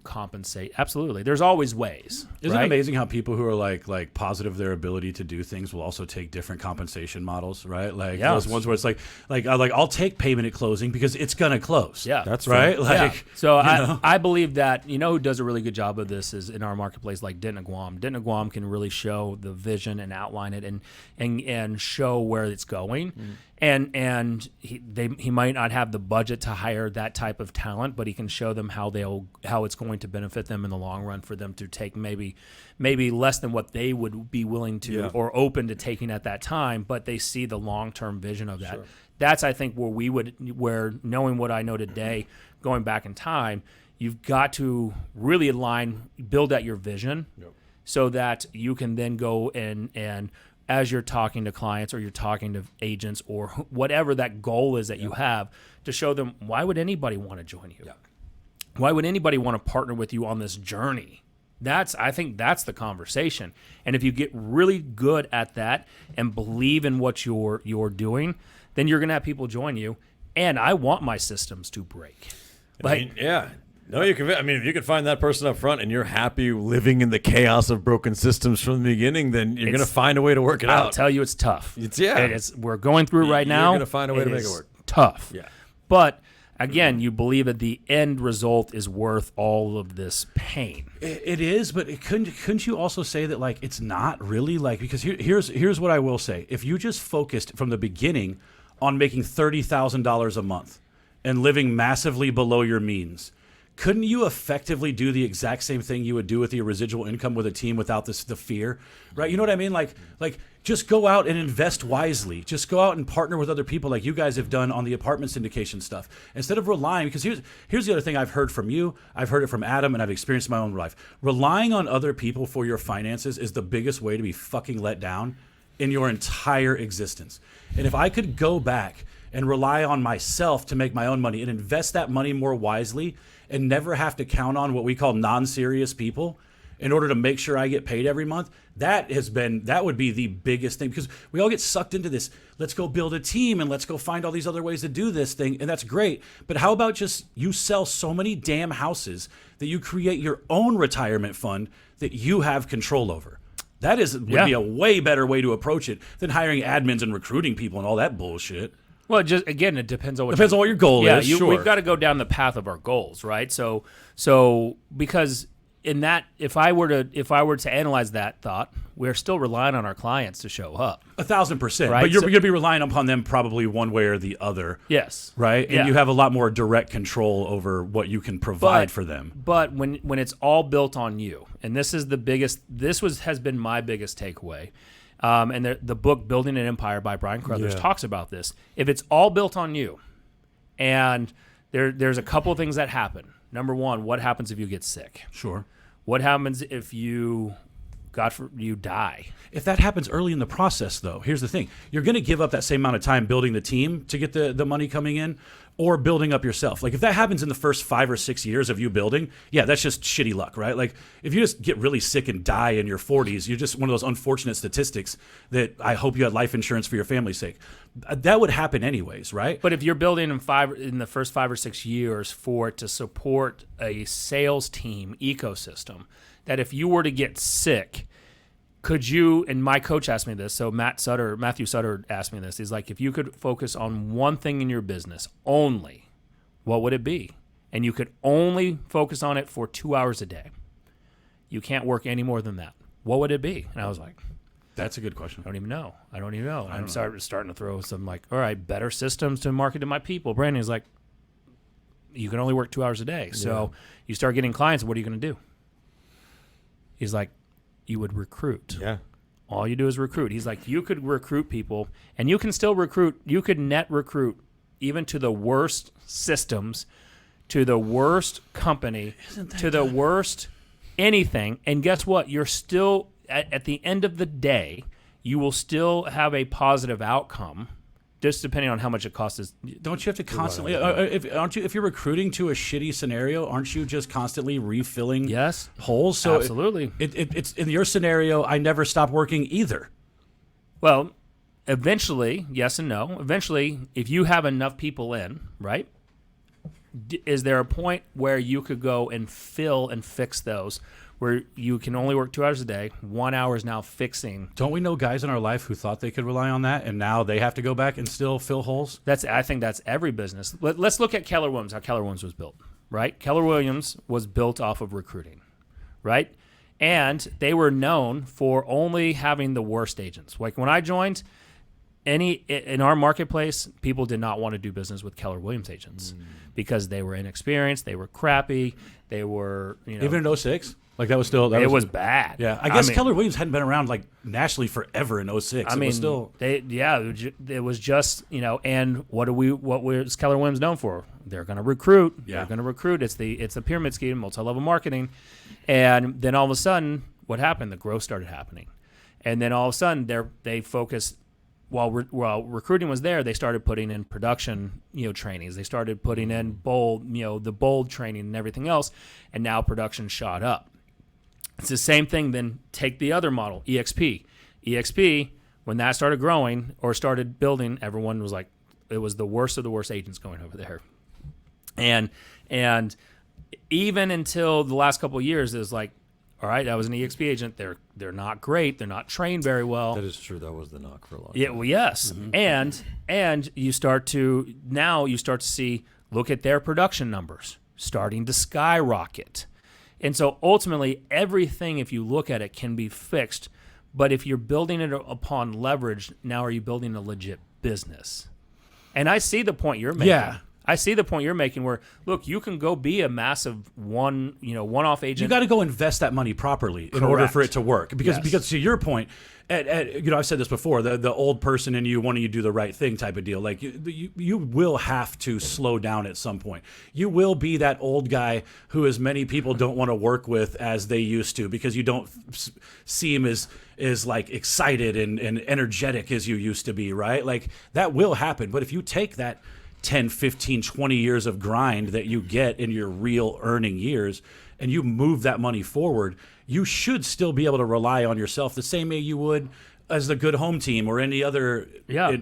compensate. Absolutely. There's always ways. Isn't right? it amazing how people who are like positive their ability to do things will also take different compensation models, right? Like those ones where it's like I'll take payment at closing because it's gonna close. Yeah, That's right. fair. Like, yeah. So I believe that who does a really good job of this is in our marketplace, like Denton Guam. Denton Guam can really show the vision and outline it and show where it's going. And he might not have the budget to hire that type of talent, but he can show them how it's going to benefit them in the long run for them to take maybe less than what they would be willing to or open to taking at that time, but they see the long-term vision of that. Sure. That's, I think, where knowing what I know today, going back in time, you've got to really build out your vision so that you can then go and as you're talking to clients or you're talking to agents or whatever that goal is that you have, to show them, why would anybody want to join you? Yeah. Why would anybody want to partner with you on this journey? I think that's the conversation. And if you get really good at that and believe in what you're doing, then you're going to have people join you. And I want my systems to break. No, you can. I mean, if you can find that person up front and you're happy living in the chaos of broken systems from the beginning, then you're going to find a way to work it out. I'll tell you, it's tough. We're going through it right now. You're going to find a way to make it work. Tough. Yeah. But again, you believe that the end result is worth all of this pain. It is, but couldn't you also say that, like, it's not really, like, because here's what I will say. If you just focused from the beginning on making $30,000 a month and living massively below your means, couldn't you effectively do the exact same thing you would do with your residual income with a team without the fear, right? You know what I mean? Like just go out and invest wisely. Just go out and partner with other people like you guys have done on the apartment syndication stuff. Instead of relying, because here's the other thing I've heard from you, I've heard it from Adam, and I've experienced in my own life. Relying on other people for your finances is the biggest way to be fucking let down in your entire existence. And if I could go back and rely on myself to make my own money and invest that money more wisely and never have to count on what we call non-serious people in order to make sure I get paid every month, that would be the biggest thing, because we all get sucked into this, let's go build a team and let's go find all these other ways to do this thing, and that's great. But how about just you sell so many damn houses that you create your own retirement fund that you have control over? That would be a way better way to approach it than hiring admins and recruiting people and all that bullshit. Well, it depends on what your goal is. Yeah, we've got to go down the path of our goals, right? So because in that, if I were to analyze that thought, we're still relying on our clients to show up. 1,000%. Right? But you're going to be relying upon them probably one way or the other. Yes. Right? And you have a lot more direct control over what you can provide for them. But when it's all built on you, and this is has been my biggest takeaway. And the book Building an Empire by Brian Carruthers talks about this. If it's all built on you, and there's a couple of things that happen. Number one, what happens if you get sick? Sure. What happens if you die? If that happens early in the process, though, here's the thing. You're going to give up that same amount of time building the team to get the money coming in, or building up yourself. Like, if that happens in the first 5 or 6 years of you building, that's just shitty luck, right? Like, if you just get really sick and die in your 40s, you're just one of those unfortunate statistics that I hope you had life insurance for your family's sake. That would happen anyways, right? But if you're building in the first 5 or 6 years for it to support a sales team ecosystem, that if you were to get sick, could you, and my coach asked me this, so Matthew Sutter asked me this, he's like, if you could focus on one thing in your business only, what would it be? And you could only focus on it for 2 hours a day. You can't work any more than that. What would it be? And I was like, that's a good question. I don't even know. I'm starting to throw some, like, all right, better systems to market to my people. Brandon's like, you can only work 2 hours a day. So you start getting clients, what are you going to do? He's like, you would recruit. Yeah. All you do is recruit. He's like, you could recruit people, and you can still recruit. You could net recruit even to the worst systems, to the worst company, to the worst anything. And guess what? You're still, at the end of the day, you will still have a positive outcome just depending on how much it costs. Don't you have to constantly? If you're recruiting to a shitty scenario, aren't you just constantly refilling holes? So absolutely. It's in your scenario. I never stop working either. Well, eventually, yes and no. Eventually, if you have enough people in, right? Is there a point where you could go and fill and fix those, where you can only work 2 hours a day, 1 hour is now fixing? Don't we know guys in our life who thought they could rely on that, and now they have to go back and still fill holes? I think that's every business. Let's look at Keller Williams, how Keller Williams was built, right? Keller Williams was built off of recruiting, right? And they were known for only having the worst agents. Like when I joined, in our marketplace, people did not want to do business with Keller Williams agents because they were inexperienced, they were crappy, they were, even in 06? Like that was still it was bad. Yeah, I guess Keller Williams hadn't been around like nationally forever in 06. I mean, was still it was just and what was Keller Williams known for? They're going to recruit. Yeah. They're going to recruit. It's the pyramid scheme, multi-level marketing, and then all of a sudden, what happened? The growth started happening, and then all of a sudden they focused. While recruiting was there, they started putting in production, trainings. They started putting in the bold training and everything else, and now production shot up. It's the same thing. Then take the other model, EXP. EXP, when that started growing or started building, everyone was like, it was the worst of the worst agents going over there. And even until the last couple of years, it was like, all right, I was an EXP agent. They're not great. They're not trained very well. That is true. That was the knock for a long time. Yeah, well, yes. Mm-hmm. And you start to see, look at their production numbers starting to skyrocket. And so ultimately everything, if you look at it, can be fixed. But if you're building it upon leverage, now are you building a legit business? And I see the point you're making. Yeah. I see the point you're making where, look, you can go be a massive one-off agent. You got to go invest that money properly in order for it to work. Because to your point, I've said this before, the old person in you wanting you to do the right thing type of deal. Like you will have to slow down at some point. You will be that old guy who as many people don't want to work with as they used to because you don't seem as like excited and energetic as you used to be, right? Like that will happen. But if you take that 10, 15, 20 years of grind that you get in your real earning years and you move that money forward, you should still be able to rely on yourself the same way you would as the good home team or any other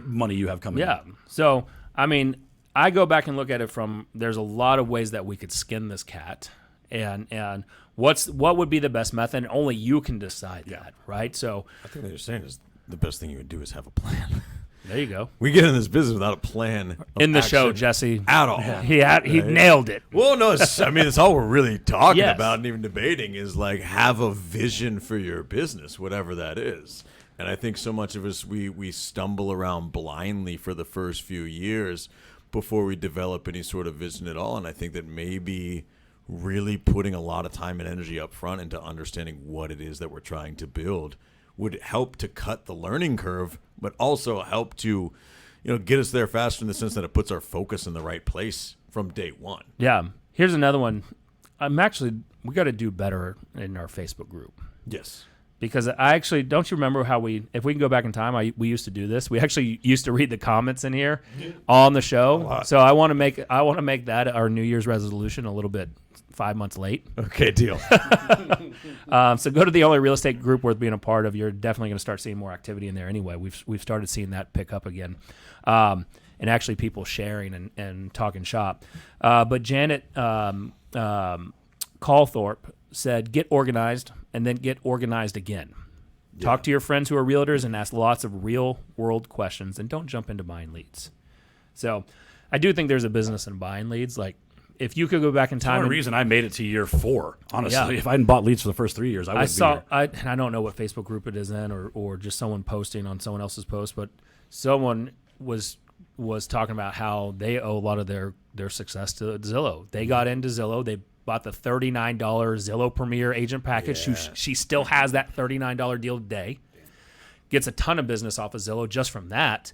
money you have coming in. Yeah. So, I mean, I go back and look at it from, there's a lot of ways that we could skin this cat and what would be the best method? Only you can decide that, right? So I think what you're saying is the best thing you would do is have a plan. There you go. We get in this business without a plan in the show, Jesse. At all. He nailed it. Well, no, it's all we're really talking about and even debating is like have a vision for your business, whatever that is. And I think so much of us, we stumble around blindly for the first few years before we develop any sort of vision at all. And I think that maybe really putting a lot of time and energy up front into understanding what it is that we're trying to build would help to cut the learning curve, but also help to, get us there faster in the sense that it puts our focus in the right place from day one. Yeah. Here's another one. We got to do better in our Facebook group. Yes. Because don't you remember how if we can go back in time, we used to do this. We actually used to read the comments in here on the show. So I want to make that our New Year's resolution a little bit 5 months late. Okay, deal. So go to the only real estate group worth being a part of. You're definitely going to start seeing more activity in there anyway. We've started seeing that pick up again. And actually people sharing and talking shop. But Janet Calthorpe said, get organized and then get organized again. Yeah. Talk to your friends who are realtors and ask lots of real world questions and don't jump into buying leads. So I do think there's a business in buying leads. Like if you could go back in time. That's one reason I made it to year 4, honestly. Yeah. If I hadn't bought leads for the first 3 years, I would be here. I don't know what Facebook group it is in or just someone posting on someone else's post, but someone was talking about how they owe a lot of their success to Zillow. They got into Zillow. They bought the $39 Zillow Premier agent package. Yeah. She still has that $39 deal today. Gets a ton of business off of Zillow just from that,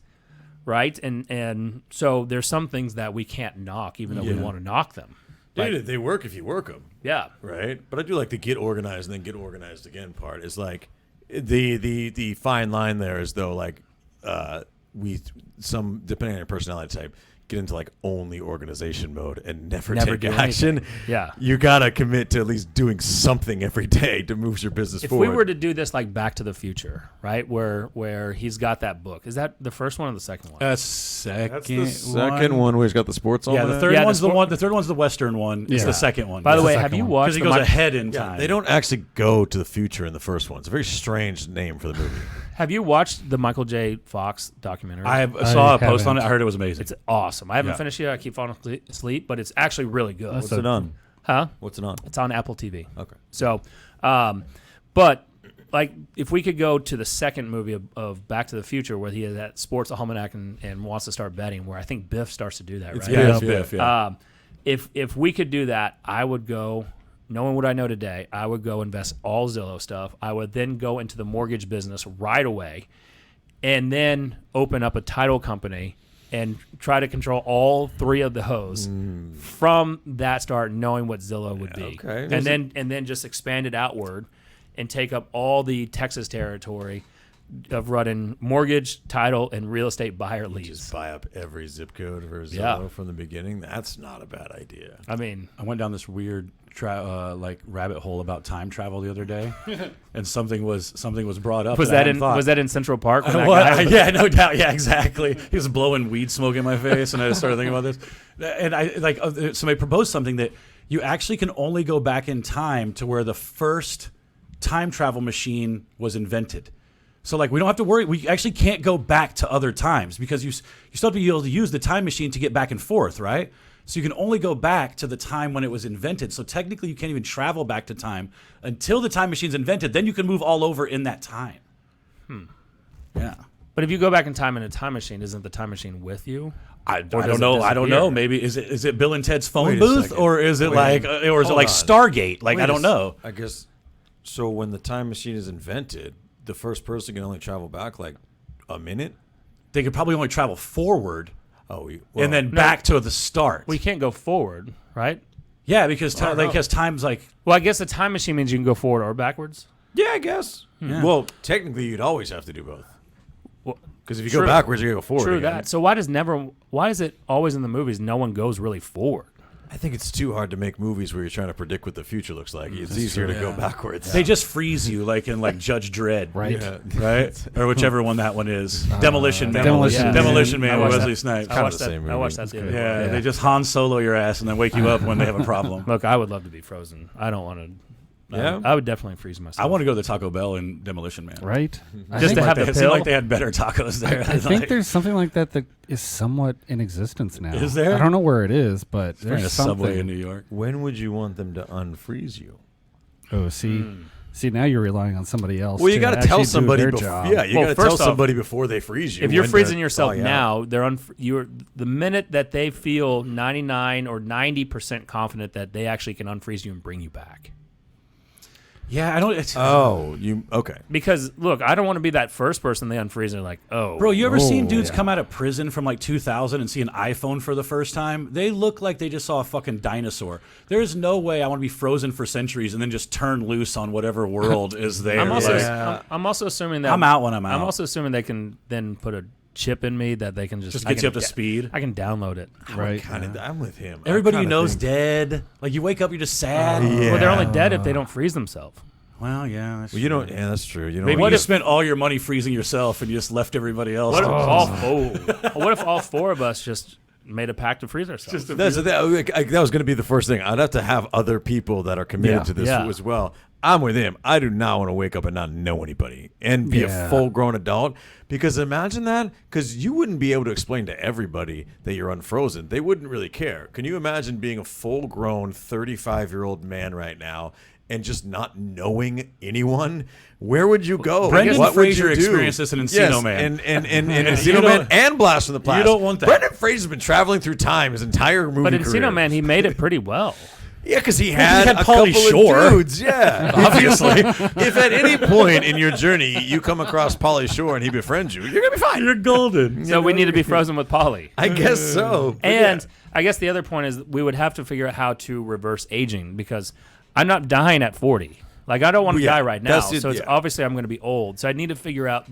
right? And so there's some things that we can't knock, even though we want to knock them. They work if you work them. Yeah. Right? But I do like the get organized and then get organized again part is like the fine line there is though like some depending on your personality type, get into like only organization mode and never Never take do action. anything. Yeah. You gotta commit to at least doing something every day to move your business If forward. we were to do this like Back to the Future, right, where he's got that book, is that the first one or the second one? Second. That's the second one where he's got the sports on. Yeah, the third Yeah, one's the the one. The third one's the Western one. It's Yeah. the second one. By the That's way, the have second you one. watched because he the goes Mi- ahead in Yeah, time. they don't actually go to the future in the first one. It's a very strange name for the movie. Have you watched the Michael J. Fox documentary? I saw a post on it. haven't. I heard it was amazing. It's awesome. I haven't Yeah. finished it yet. I keep falling asleep, but it's actually really good. That's What's it on? Huh? What's it on? It's on Apple TV. Okay. So, but like if we could go to the second movie of Back to the Future where he has that sports almanac and wants to start betting, where I think Biff starts to do that, right? yeah, it's Biff, Biff. Yeah. If we could do that, I would go, knowing what I know today, I would go invest all Zillow stuff. I would then go into the mortgage business right away and then open up a title company and try to control all three of those from that start, knowing what Zillow would be. okay. And then just expand it outward and take up all the Texas territory of running mortgage, title, and real estate buyer leads. Just buy up every zip code for Zillow Yeah. from the beginning. That's not a bad idea. I mean, I went down this weird like rabbit hole about time travel the other day, and something was brought up. was I that hadn't thought. was that in Central Park? When that What? guy- Yeah, no doubt. Yeah, exactly. He was blowing weed smoke in my face, and I just started thinking about this. And I like somebody proposed something that you actually can only go back in time to where the first time travel machine was invented. So like we don't have to worry. We actually can't go back to other times because you still have to be able to use the time machine to get back and forth, right? So you can only go back to the time when it was invented. So technically you can't even travel back to time until the time machine's invented. Then you can move all over in that time. Yeah. But if you go back in time in a time machine, isn't the time machine with you? I does don't it know. I don't disappear? know. Maybe is it Bill and Ted's phone Wait a booth, second. or is it Wait. or is it Hold like on. Stargate? Like Wait I don't know. I guess. So when the time machine is invented, the first person can only travel back like a minute. They could probably only travel forward Oh, and then back to the start. We can't go forward, right? Yeah, because I don't know. because time's like Well, I guess the time machine means you can go forward or backwards. yeah, I guess. Yeah. Well, technically, you'd always have to do both. Well, Because if you True. go backwards, you gotta go forward. true again. that. So why is it always in the movies no one goes really forward? I think it's too hard to make movies where you're trying to predict what the future looks like. It's easier to go backwards. they just freeze you like in like Judge Dredd, Right. Yeah. right? Or whichever one that one is. Demolition Man. Demolition Man. Demolition I Man with watched Wesley that. Snipes. I kind of watched the that. same I movie. watched that It's the good. other day. Yeah, they just Han Solo your ass and then wake you up when they have a problem. Look, I would love to be frozen. I don't want to. Yeah? I would definitely freeze myself. I want to go to Taco Bell in Demolition Man. Right? I Just think, to have They the seem pill. like they had better tacos there. I think there's something like that is somewhat in existence now. Is there? I don't know where it is, but They're in a there's subway in New something. York. When would you want them to unfreeze you? Oh, see, now you're relying on somebody else. Well, you got to tell actually do somebody their before. job. Yeah, you Well, got to tell first off, somebody before they freeze you. if you're when to freezing yourself thaw you out. now, you're the minute that they feel 99 or 90% confident that they actually can unfreeze you and bring you back. Yeah, I don't. It's, Oh, you okay? Because look, I don't want to be that first person they unfreeze and they're like, oh, Bro, you ever seen Oh, dudes yeah. come out of prison from like 2000 and see an iPhone for the first time? They look like they just saw a fucking dinosaur. There is no way I want to be frozen for centuries and then just turn loose on whatever world is there. I'm also Like, I'm also assuming that I'm out when I'm out. I'm also assuming they can then put a chip in me that they can just Just gets I you can up to speed. I can download it. Right. I'm with him. Everybody I you kinda know's think- dead. Like you wake up, you're just sad. Yeah. Well, they're only dead if they don't freeze themselves. Well, yeah. That's Well, you true. don't. Yeah, that's true. You know. Maybe What you if- spent all your money freezing yourself and you just left everybody else. What if all four of us just made a pact to freeze ourselves? that was going to be the first thing. I'd have to have other people that are committed Yeah. to this Yeah. as well. I'm with him. I do not want to wake up and not know anybody and be a Yeah. full-grown adult. Because imagine that. Because you wouldn't be able to explain to everybody that you're unfrozen. They wouldn't really care. Can you imagine being a full-grown 35-year-old man right now and just not knowing anyone? Where would you go? Brendan What would Fraser you do? experienced this in Encino Man. And You Encino Man don't- and Blast from the Past. you don't want that. Brendan Fraser's been traveling through time his entire movie But in career. Encino Man, he made it pretty well. Yeah, because he had, had a Pauly couple Shore. of dudes. Yeah, obviously. If at any point in your journey you come across Pauly Shore and he befriends you, you're gonna be fine. You're golden. So we need to be frozen with Polly. I guess so. But And yeah. I guess the other point is we would have to figure out how to reverse aging because I'm not dying at 40. Like I don't want to Well, yeah, die right now. that's it, So it's yeah. obviously I'm going to be old. So they need to figure out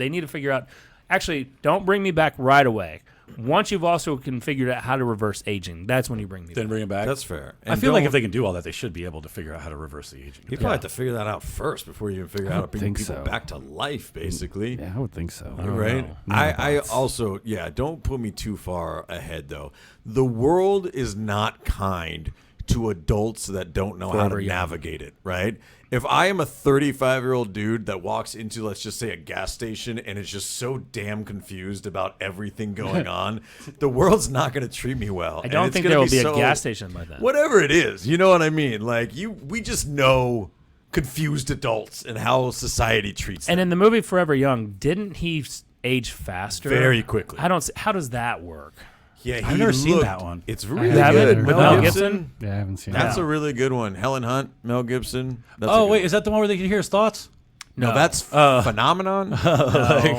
Actually, don't bring me back right away. Once you've also configured out how to reverse aging, that's when you bring me Then back. bring it back. That's fair. I And feel like don't- if they can do all that, they should be able to figure out how to reverse the aging. you probably have to figure that out first before you even figure out how to bring think people so. back to life, basically. Yeah, I would think so. Right. know. I also, don't put me too far ahead, though. The world is not kind to adults that don't know how Forever to young. navigate it, right? If I am a 35-year-old dude that walks into, let's just say, a gas station and is just so damn confused about everything going on, the world's not going to treat me well. I And don't it's think gonna there will be so- a gas station by then. Whatever it is, you know what I mean? Like, we just know confused adults and how society treats them. And in the movie Forever Young, didn't he age faster? Very quickly. I don't. How does that work? Yeah, I've never seen that one. It's really haven't? good. With Mel Mel Gibson. Gibson? Yeah, I haven't seen That's that. a really good one. Helen Hunt, Mel Gibson. That's a Oh good wait, one. is that the one where they can hear his thoughts? No, that's Phenomenon.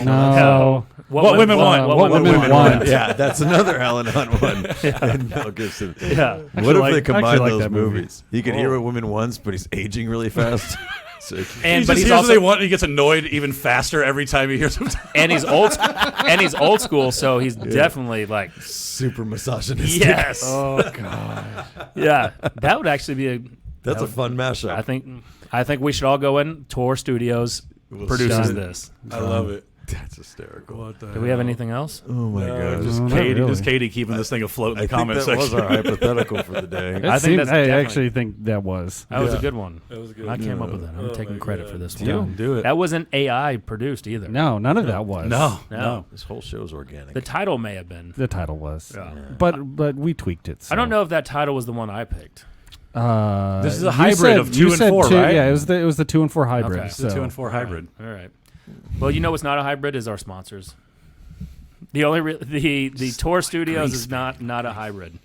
No. What women want? What women want? Yeah, that's another Helen Hunt one. And Mel Gibson. Yeah. What if like- they combine like those that movie. movies? He can hear what women wants, but he's aging really fast. So And He but just he's hears also what they want, and he gets annoyed even faster every time he hears them. and he's old school, so he's definitely like super misogynistic. yes. Oh god. Yeah, that would actually be a. That's a fun mashup. I think we should all go in. Tor Studios produces done. this. I love it. That's hysterical. Do we have anything else? Oh my god. Just not Katie, really. just Katie keeping this thing afloat in I the think comment that was section. our hypothetical for the day. I think that's definitely- actually think that was. That was a good one. That was good. I came up with it. I'm taking credit for this one. Yeah. Do it. That wasn't AI produced either. No, none of that was. No. This whole show's organic. The title may have been. The title was. Yeah. But we tweaked it. So. I don't know if that title was the one I picked. This is a you hybrid said- of you 2 and said 4, two- right? Yeah, it was the 2 and 4 hybrid. Okay. It's the 2 and 4 hybrid. All right. Well, you know what's not a hybrid is our sponsors. The only the Tor Studios is not a hybrid.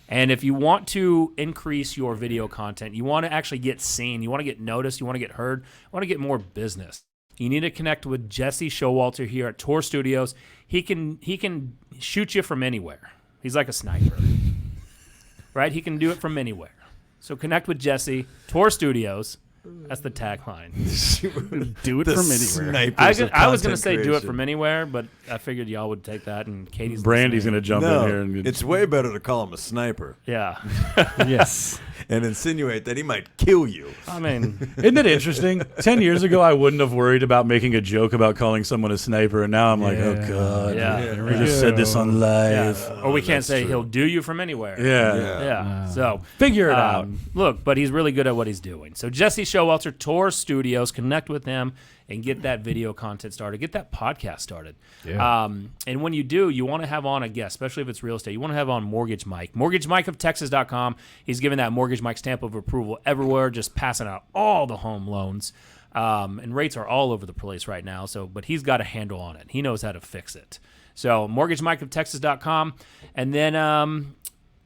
And if you want to increase your video content, you want to actually get seen, you want to get noticed, you want to get heard, you want to get more business. You need to connect with Jesse Showalter here at Tor Studios. He can shoot you from anywhere. He's like a sniper. Right? He can do it from anywhere. So connect with Jesse, Tor Studios. That's the tagline. Do it The from anywhere. snipers of I was going content to say do it creation. from anywhere, but I figured y'all would take that, and Katie's Brandy's listening. going to jump in here. No, And it's way better to call him a sniper Yeah. Yes. and insinuate that he might kill you. I mean, Isn't it interesting? 10 years ago, I wouldn't have worried about making a joke about calling someone a sniper, and now I'm like, oh, Yeah. God. Yeah. We just said this on live. yeah. Or we can't say he'll do you from anywhere. Yeah. Yeah. So Figure it out. look, but he's really good at what he's doing. So Jesse Showalter, Tor Studios, connect with him and get that video content started, get that podcast started. Yeah. And when you do, you want to have on a guest, especially if it's real estate. You want to have on Mortgage Mike. MortgageMikeOfTexas.com. He's giving that Mortgage Mike stamp of approval everywhere, just passing out all the home loans. And rates are all over the place right now. So, but he's got a handle on it. He knows how to fix it. So MortgageMikeOfTexas.com. And then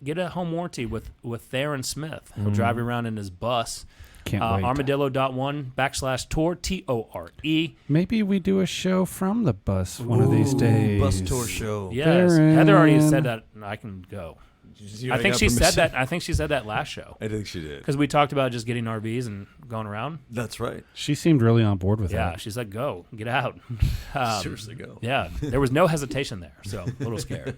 get a home warranty with Theron Smith. He'll drive you around in his bus. Can't wait. Armadillo.1/Tor, TORE. Maybe we do a show from the bus one of these days. Bus tour show. Yes, Theron. Heather already said that I can go. You I think got she said permission? that. I think she said that last show I think she did. because we talked about just getting RVs and going around. That's right. She seemed really on board with Yeah, that. she's like, go, get out. Seriously, go. Yeah, there was no hesitation there, so a little scared.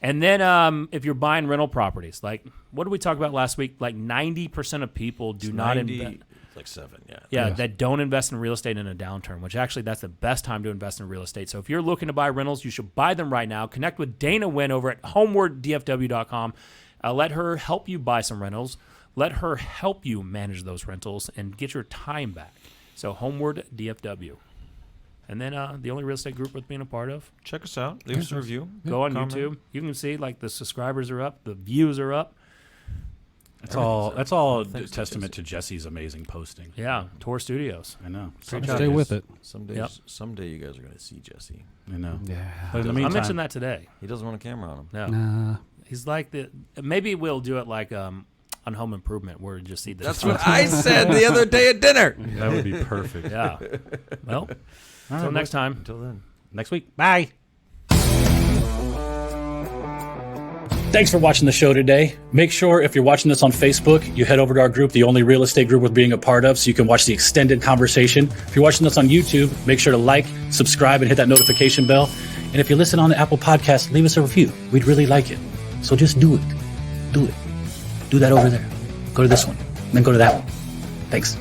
And then if you're buying rental properties, like what did we talk about last week? Like 90% of people do not invest. It's like 7, yeah. Yeah, that don't invest in real estate in a downturn, which actually that's the best time to invest in real estate. So if you're looking to buy rentals, you should buy them right now. Connect with Dana Wynn over at homewarddfw.com. Let her help you buy some rentals. Let her help you manage those rentals and get your time back. So Homeward DFW. And then the only real estate group worth being a part of. Check us out. Leave us a review. Go on Comment. YouTube. You can see like the subscribers are up, the views are up. That's all a Thanks to testament to Jesse's amazing posting. Yeah, Tor Studios. I know. Great Stay with it. Someday, Yep. someday you guys are going to see Jesse. I know. Yeah. But in the I meantime, mentioned that today. He doesn't want a camera on him. No. Nah. He's like the. Maybe we'll do it like on Home Improvement, where you just see the. That's what I said the other day at dinner. that would be perfect. Yeah. Well, until next time. Until then. Next week. Bye. Thanks for watching the show today. Make sure if you're watching this on Facebook, you head over to our group, the only real estate group worth being a part of, so you can watch the extended conversation. If you're watching this on YouTube, make sure to like, subscribe, and hit that notification bell. And if you listen on the Apple Podcast, leave us a review. We'd really like it. So just do it. Do it. Do that over there. Go to this one. Then go to that one. Thanks.